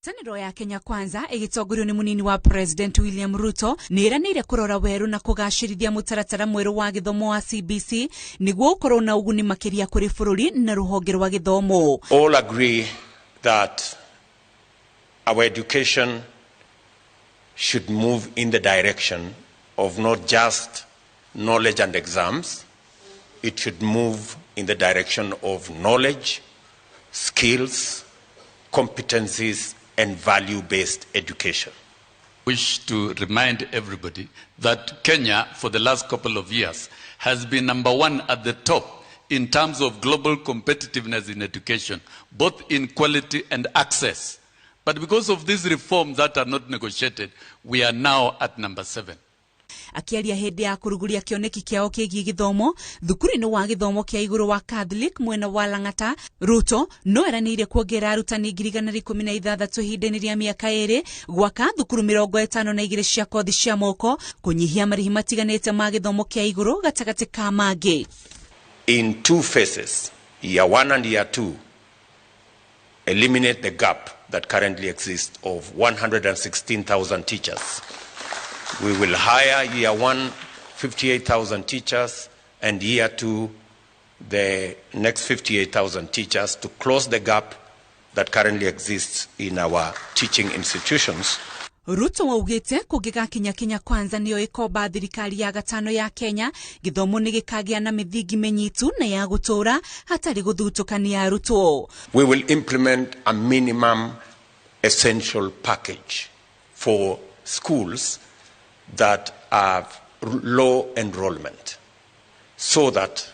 Ngwatanĩro ya Kenya Kwanza ĩgĩtongorio nĩ munini wa President William Ruto nĩĩranĩire kũrora weru na kũgacĩrithia mũtaratara mwerũ wa gĩthomo wa CBC nĩguo ũkorwo na ũguni makĩria kũrĩ bũrũri na rũhonge rwa gĩthomo. All agree that our education should move in the direction of not just knowledge and exams. It should move in the direction of knowledge, skills, competencies, and value-based education. I wish to remind everybody that Kenya, for the last couple of years, has been #1 at the top in terms of global competitiveness in education, both in quality and access. But because of these reforms that are not negotiated, we are now at #7. Akiaria hĩndĩ ya kũruguria kĩoneki kĩao kĩgiĩ gĩthomo thukuru-inĩ wa gĩthomo kĩa igũrũ wa Catholic mwena wa Lang'ata, Ruto no eranĩire kuongerera arutani 116 ihinda-inĩ rĩa mĩaka 2 gwaka thukuru 52 cia kothi cia moko kũnyihia marĩhi matiganĩte ma gĩthomo kĩa igũrũ gatagatĩ ka mangĩ. In 2 phases, year 1 and year 2, eliminate the gap that currently exists of 116,000 teachers. We will hire year 1 58,000 teachers and year 2 the next 58,000 teachers to close the gap that currently exists in our teaching institutions. Ruto waugĩte kũngĩgakinya Kenya Kwanza nĩyo ĩkomba thirikari ya gatano ya Kenya gĩthomo nĩ gĩkagĩa na mĩthingi mĩnyitu na ya gũtũũra hatarĩ gũthutũkania arutwo. We will implement a minimum essential package for schools that have low enrollment, so that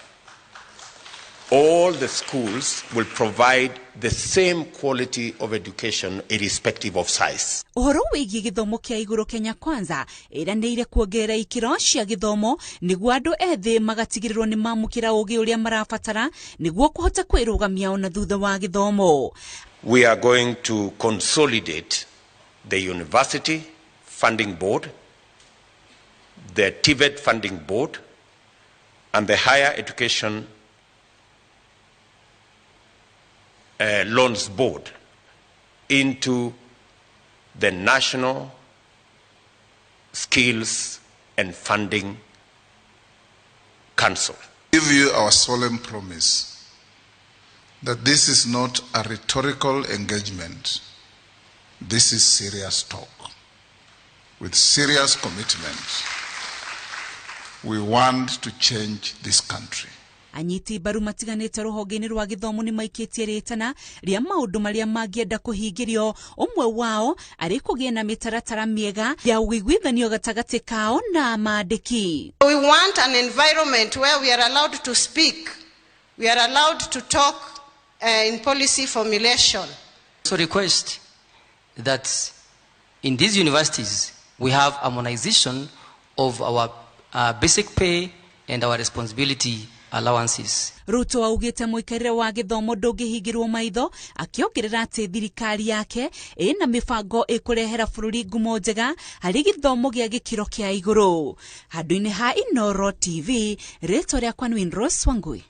all the schools will provide the same quality of education irrespective of size. Ũhoro wĩgiĩ gĩthomo kĩa igũrũ Kenya Kwanza ĩranĩire kuongerera ikĩro cia gĩthomo nĩguo andũ ethĩ magatigĩrĩrwo nĩ mamũkĩra ũgĩ ũrĩa marabatara nĩguo kũhota kwĩrũgamia ona thutha wa gĩthomo. We are going to consolidate the University Funding Board, the TVET Funding Board, and the Higher Education Loans Board into the National Skills and Funding Council. I give you our solemn promise that this is not a rhetorical engagement. This is serious talk with serious commitment. We want to change this country. Anyiti mbaru matiganĩte rũhonge-inĩ rwa gĩthomo nĩ maikĩtie rĩtana rĩa maũndũ marĩa mangĩenda kũhingĩrio, ũmwe wao arĩ kũgĩa na mĩtaratara mĩega ya ũiguithanio gatagatĩ kao na maandĩki. We want an environment where we are allowed to speak, we are allowed to talk in policy formulation. So request that in these universities we have harmonization of our basic pay and our responsibility allowances. Ruto augĩte mũikarĩre wa gĩthomo ndũngĩhingĩrwo maitho, akĩongerera atĩ thirikari yake ĩna mĩbango ĩkũrehera bũrũri ngumo njega harĩ gĩthomo gĩa gĩkĩro kĩa igũrũ. Handũ-inĩ ha Inooro TV, rĩtwa rĩakwa nĩ Rose Wangui.